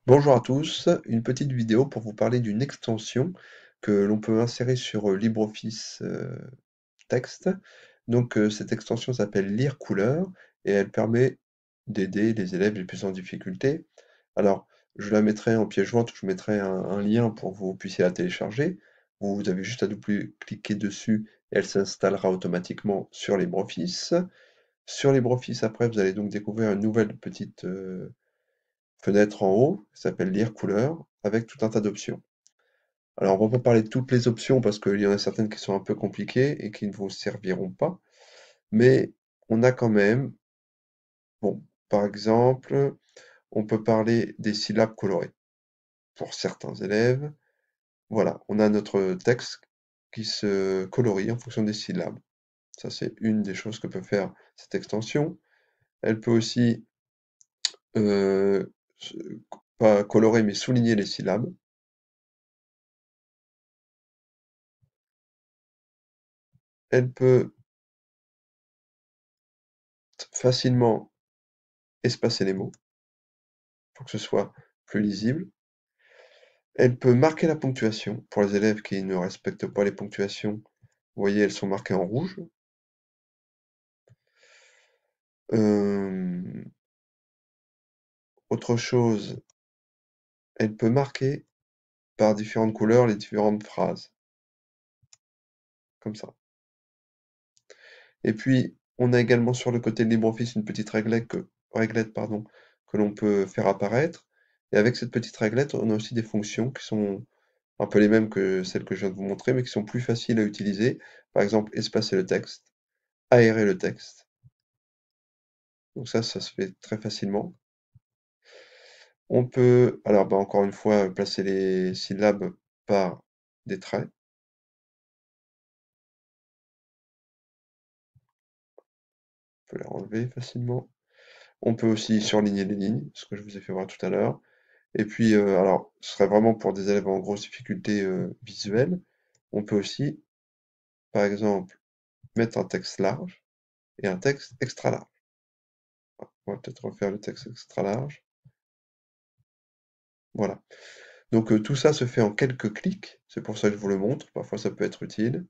Bonjour à tous, une petite vidéo pour vous parler d'une extension que l'on peut insérer sur LibreOffice Texte. Donc cette extension s'appelle Lire couleur et elle permet d'aider les élèves les plus en difficulté. Alors je la mettrai en pièce jointe, je mettrai un lien pour que vous puissiez la télécharger. Vous avez juste à cliquer dessus et elle s'installera automatiquement sur LibreOffice. Sur LibreOffice après vous allez donc découvrir une nouvelle petite fenêtre en haut, qui s'appelle Lire couleur, avec tout un tas d'options. Alors, on va pas parler de toutes les options parce qu'il y en a certaines qui sont un peu compliquées et qui ne vous serviront pas, mais on a quand même, bon, par exemple, on peut parler des syllabes colorées. Pour certains élèves, voilà, on a notre texte qui se colorie en fonction des syllabes. Ça, c'est une des choses que peut faire cette extension. Elle peut aussi, euh, se- pas colorer, mais souligner les syllabes. Elle peut facilement espacer les mots pour que ce soit plus lisible. Elle peut marquer la ponctuation pour les élèves qui ne respectent pas les ponctuations. Vous voyez, elles sont marquées en rouge. Euh, Autre chose, elle peut marquer par différentes couleurs les différentes phrases, comme ça. Et puis, on a également sur le côté de LibreOffice une petite réglette, pardon, que l'on peut faire apparaître. Et avec cette petite réglette, on a aussi des fonctions qui sont un peu les mêmes que celles que je viens de vous montrer, mais qui sont plus faciles à utiliser. Par exemple, espacer le texte, aérer le texte. Donc ça se fait très facilement. On peut, alors bah, encore une fois, placer les syllabes par des traits. On peut les enlever facilement. On peut aussi surligner les lignes, ce que je vous ai fait voir tout à l'heure. Et puis, alors, ce serait vraiment pour des élèves en grosse difficulté visuelle. On peut aussi, par exemple, mettre un texte large et un texte extra large. On va peut-être refaire le texte extra large. Voilà. Donc tout ça se fait en quelques clics. C'est pour ça que je vous le montre. Parfois, ça peut être utile.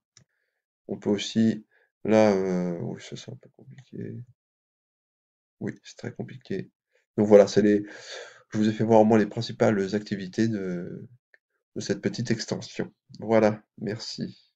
On peut aussi, là, oui, ça c'est un peu compliqué. Oui, c'est très compliqué. Donc voilà, je vous ai fait voir au moins les principales activités de cette petite extension. Voilà, merci.